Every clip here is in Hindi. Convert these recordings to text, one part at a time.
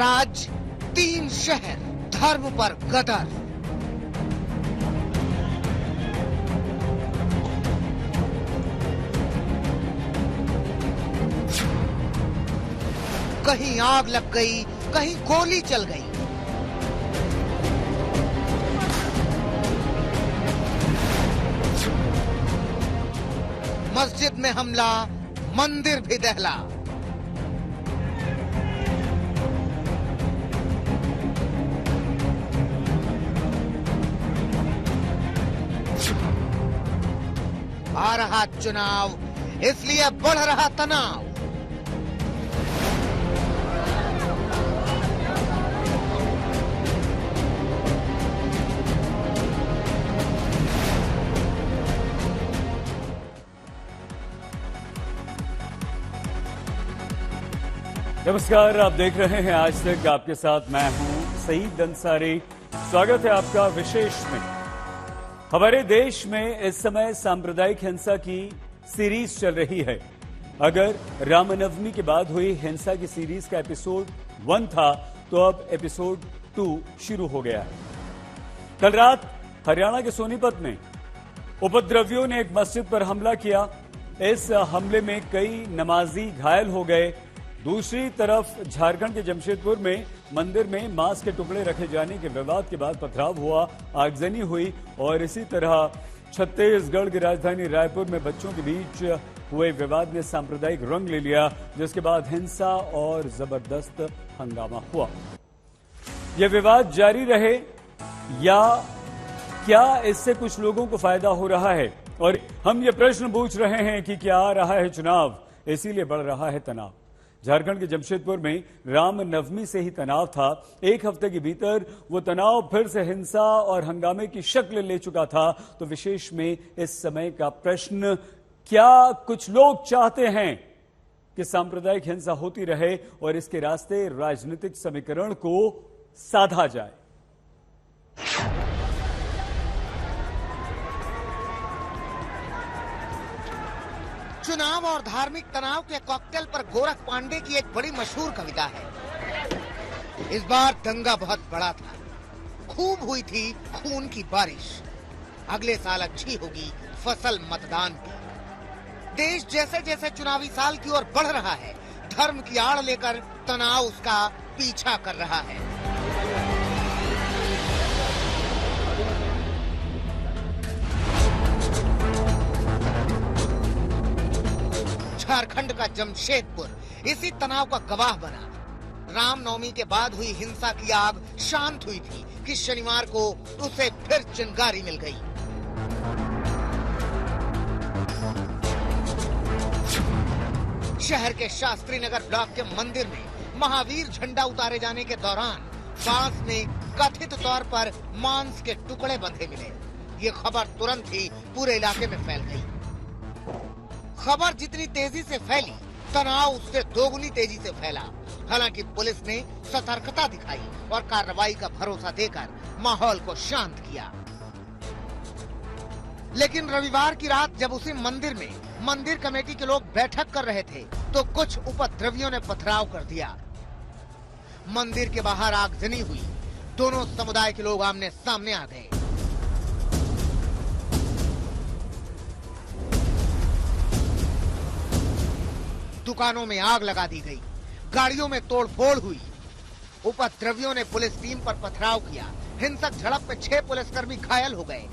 राज्य, 3 शहर, धर्म पर गदर। कहीं आग लग गई, कहीं गोली चल गई। मस्जिद में हमला, मंदिर भी दहला। आ रहा चुनाव, इसलिए बढ़ रहा तनाव। नमस्कार, आप देख रहे हैं आज तक। आपके साथ मैं हूं सईद अंसारी। स्वागत है आपका विशेष में। हमारे देश में इस समय सांप्रदायिक हिंसा की सीरीज चल रही है। अगर रामनवमी के बाद हुई हिंसा की सीरीज का एपिसोड 1 था, तो अब एपिसोड 2 शुरू हो गया है। कल रात हरियाणा के सोनीपत में उपद्रवियों ने एक मस्जिद पर हमला किया। इस हमले में कई नमाजी घायल हो गए। दूसरी तरफ झारखंड के जमशेदपुर में मंदिर में मांस के टुकड़े रखे जाने के विवाद के बाद पथराव हुआ, आगजनी हुई। और इसी तरह छत्तीसगढ़ की राजधानी रायपुर में बच्चों के बीच हुए विवाद ने सांप्रदायिक रंग ले लिया, जिसके बाद हिंसा और जबरदस्त हंगामा हुआ। यह विवाद जारी रहे या क्या इससे कुछ लोगों को फायदा हो रहा है? और हम ये प्रश्न पूछ रहे हैं कि क्या आ रहा है चुनाव, इसीलिए बढ़ रहा है तनाव। झारखंड के जमशेदपुर में रामनवमी से ही तनाव था। एक हफ्ते के भीतर वो तनाव फिर से हिंसा और हंगामे की शक्ल ले चुका था। तो विशेष में इस समय का प्रश्न, क्या कुछ लोग चाहते हैं कि सांप्रदायिक हिंसा होती रहे और इसके रास्ते राजनीतिक समीकरण को साधा जाए? चुनाव और धार्मिक तनाव के कॉकटेल पर गोरख पांडे की एक बड़ी मशहूर कविता है। इस बार दंगा बहुत बड़ा था, खूब हुई थी खून की बारिश। अगले साल अच्छी होगी फसल मतदान की। देश जैसे जैसे चुनावी साल की ओर बढ़ रहा है, धर्म की आड़ लेकर तनाव उसका पीछा कर रहा है। झारखंड का जमशेदपुर इसी तनाव का गवाह बना। रामनवमी के बाद हुई हिंसा की आग शांत हुई थी कि शनिवार को उसे फिर चिंगारी मिल गई। शहर के शास्त्री नगर ब्लॉक के मंदिर में महावीर झंडा उतारे जाने के दौरान बांस में कथित तौर पर मांस के टुकड़े बंधे मिले। ये खबर तुरंत ही पूरे इलाके में फैल गई। खबर जितनी तेजी से फैली, तनाव उससे दोगुनी तेजी से फैला। हालांकि पुलिस ने सतर्कता दिखाई और कार्रवाई का भरोसा देकर माहौल को शांत किया। लेकिन रविवार की रात जब उसी मंदिर में मंदिर कमेटी के लोग बैठक कर रहे थे, तो कुछ उपद्रवियों ने पथराव कर दिया। मंदिर के बाहर आगजनी हुई। दोनों समुदाय के लोग आमने सामने आ गए। दुकानों में आग लगा दी गई, गाड़ियों में तोड़फोड़ हुई। उपद्रवियों ने पुलिस टीम पर पथराव किया। हिंसक झड़प में 6 पुलिसकर्मी घायल हो गए।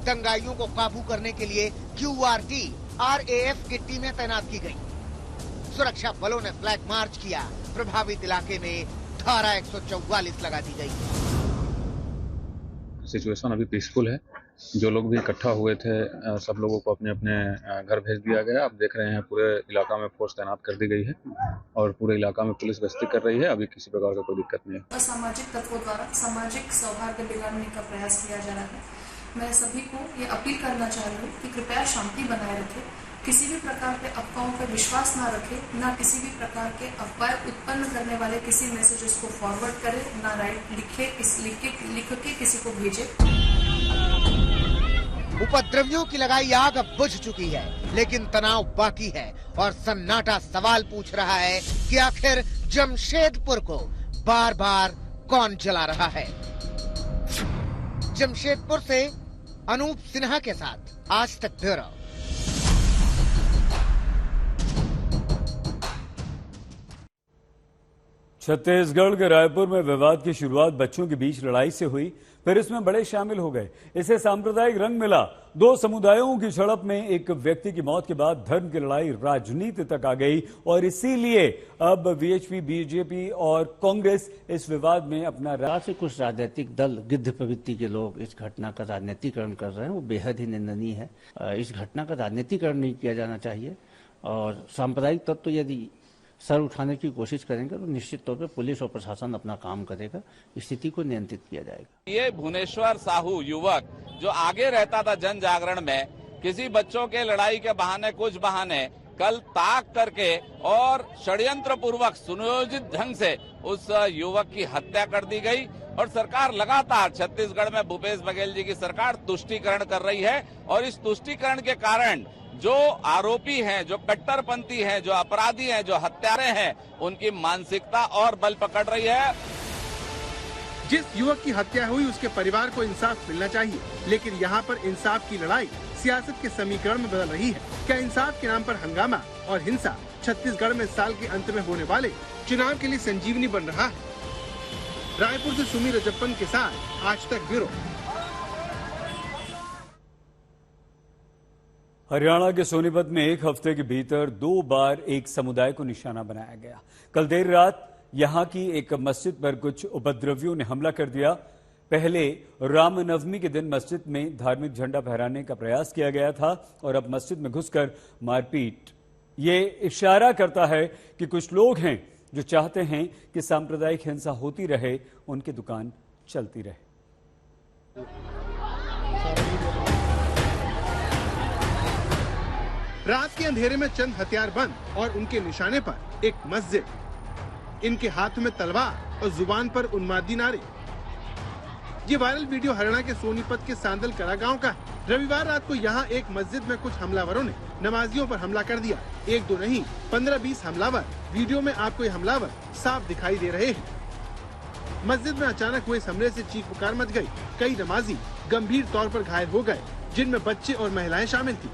दंगाइयों को काबू करने के लिए QRT, RAF की टीमें तैनात की गई। सुरक्षा बलों ने फ्लैग मार्च किया। प्रभावित इलाके में धारा 144 लगा दी गई। सिचुएशन अभी पीसफुल है। जो लोग भी इकट्ठा हुए थे, सब लोगों को अपने अपने घर भेज दिया गया। आप देख रहे हैं पूरे इलाका में फोर्स तैनात कर दी गई है और पूरे इलाका में पुलिस गश्ती कर रही है। अभी किसी प्रकार का कोई दिक्कत नहीं है। असामाजिक तत्वों द्वारा सामाजिक सौहार्द बिगाड़ने का प्रयास किया जा रहा है। मैं सभी को ये अपील करना चाह रही हूँ कि कृपया शांति बनाए रखें, किसी भी प्रकार के अफवाहों पर विश्वास ना रखें, ना किसी भी प्रकार के अफवाह उत्पन्न करने वाले किसी मैसेजेस को फॉरवर्ड करें, ना लिख के किसी को भेजे। उपद्रवियों की लगाई आग अब बुझ चुकी है, लेकिन तनाव बाकी है और सन्नाटा सवाल पूछ रहा है कि आखिर जमशेदपुर को बार बार कौन जला रहा है। जमशेदपुर से अनूप सिन्हा के साथ आज तक ब्यूरो। छत्तीसगढ़ के रायपुर में विवाद की शुरुआत बच्चों के बीच लड़ाई से हुई, फिर इसमें बड़े शामिल हो गए। इसे सांप्रदायिक रंग मिला। दो समुदायों की झड़प में एक व्यक्ति की मौत के बाद धर्म की लड़ाई राजनीति तक आ गई और इसीलिए अब वीएचपी, बीजेपी और कांग्रेस इस विवाद में अपना से कुछ राजनीतिक दल गिद्ध प्रवृत्ति के लोग इस घटना का राजनीतिकरण कर रहे हैं, वो बेहद ही निंदनीय है। इस घटना का राजनीतिकरण नहीं किया जाना चाहिए और सांप्रदायिक तत्व यदि सर उठाने की कोशिश करेंगे तो निश्चित तौर पे पुलिस और प्रशासन अपना काम करेगा, स्थिति को नियंत्रित किया जाएगा। ये भुवनेश्वर साहू युवक जो आगे रहता था जन जागरण में, किसी बच्चों के लड़ाई के बहाने कुछ बहाने कल ताक करके और षड्यंत्र पूर्वक सुनियोजित ढंग से उस युवक की हत्या कर दी गई। और सरकार लगातार छत्तीसगढ़ में भूपेश बघेल जी की सरकार तुष्टीकरण कर रही है और इस तुष्टीकरण के कारण जो आरोपी हैं, जो कट्टरपंथी हैं, जो अपराधी हैं, जो हत्यारे हैं, उनकी मानसिकता और बल पकड़ रही है। जिस युवक की हत्या हुई उसके परिवार को इंसाफ मिलना चाहिए, लेकिन यहाँ पर इंसाफ की लड़ाई सियासत के समीकरण में बदल रही है। क्या इंसाफ के नाम पर हंगामा और हिंसा छत्तीसगढ़ में साल के अंत में होने वाले चुनाव के लिए संजीवनी बन रहा है? रायपुर से सुमी रजप्पन के साथ आज तक ब्यूरो। हरियाणा के सोनीपत में एक हफ्ते के भीतर 2 बार एक समुदाय को निशाना बनाया गया। कल देर रात यहां की एक मस्जिद पर कुछ उपद्रवियों ने हमला कर दिया। पहले रामनवमी के दिन मस्जिद में धार्मिक झंडा फहराने का प्रयास किया गया था और अब मस्जिद में घुसकर मारपीट। ये इशारा करता है कि कुछ लोग हैं जो चाहते हैं कि सांप्रदायिक हिंसा होती रहे, उनकी दुकान चलती रहे। रात के अंधेरे में चंद हथियार बंद और उनके निशाने पर एक मस्जिद, इनके हाथ में तलवार और जुबान पर उन्मादी नारे। ये वायरल वीडियो हरियाणा के सोनीपत के सांदल कला गांव का है। रविवार रात को यहाँ एक मस्जिद में कुछ हमलावरों ने नमाजियों पर हमला कर दिया। एक दो नहीं 15-20 हमलावर। वीडियो में आपको ये हमलावर साफ दिखाई दे रहे हैं। मस्जिद में अचानक हुए इस हमले से चीख पुकार मच गई। कई नमाजी गंभीर तौर पर घायल हो गए, जिनमें बच्चे और महिलाएं शामिल थी।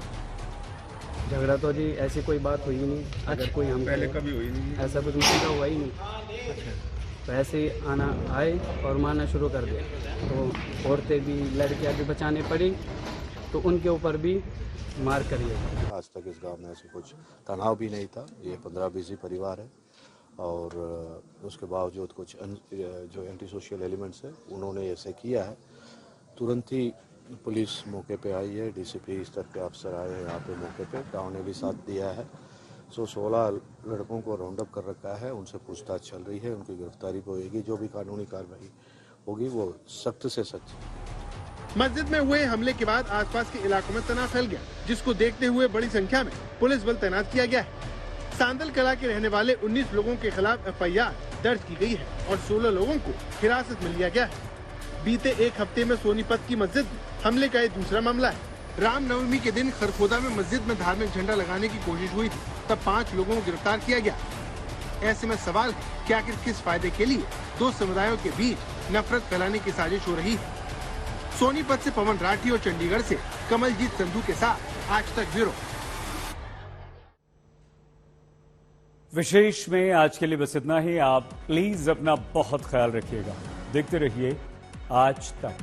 झगड़ा तो जी ऐसी कोई बात हुई नहीं। अगर कोई हम पहले कभी हुई नहीं, ऐसा कुछ मुझे हुआ ही नहीं। तो ऐसे ही आना आए और मारना शुरू कर दिया, तो औरतें भी लड़कियां भी बचाने पड़ी, तो उनके ऊपर भी मार करिए। आज तक इस गांव में ऐसे कुछ तनाव भी नहीं था। ये 15-20 ही परिवार है और उसके बावजूद कुछ जो एंटी सोशल एलिमेंट्स है उन्होंने ऐसे किया है। तुरंत ही पुलिस मौके पे आई है, डीसीपी स्तर के अफसर आए हैं यहाँ पे मौके पे, गाँव ने भी साथ दिया है। 16 लड़कों को राउंड अप कर रखा है, उनसे पूछताछ चल रही है, उनकी गिरफ्तारी होगी। जो भी कानूनी कार्रवाई होगी वो सख्त से सख्त। मस्जिद में हुए हमले के बाद आसपास के इलाकों में तनाव फैल गया, जिसको देखते हुए बड़ी संख्या में पुलिस बल तैनात किया गया है। सांदल कला के रहने वाले 19 लोगों के खिलाफ FIR दर्ज की गई है और 16 लोगों को हिरासत में लिया गया है। बीते एक हफ्ते में सोनीपत की मस्जिद में हमले का ये दूसरा मामला है। रामनवमी के दिन खरखोदा में मस्जिद में धार्मिक झंडा लगाने की कोशिश हुई थी, तब 5 लोगों को गिरफ्तार किया गया। ऐसे में सवाल है कि आखिर किस फायदे के लिए दो समुदायों के बीच नफरत फैलाने की साजिश हो रही है। सोनीपत से पवन राठी और चंडीगढ़ से कमलजीत संधू के साथ आज तक ब्यूरो। विशेष में आज के लिए बस इतना ही। आप प्लीज अपना बहुत ख्याल रखिएगा। देखते रहिए आज तक।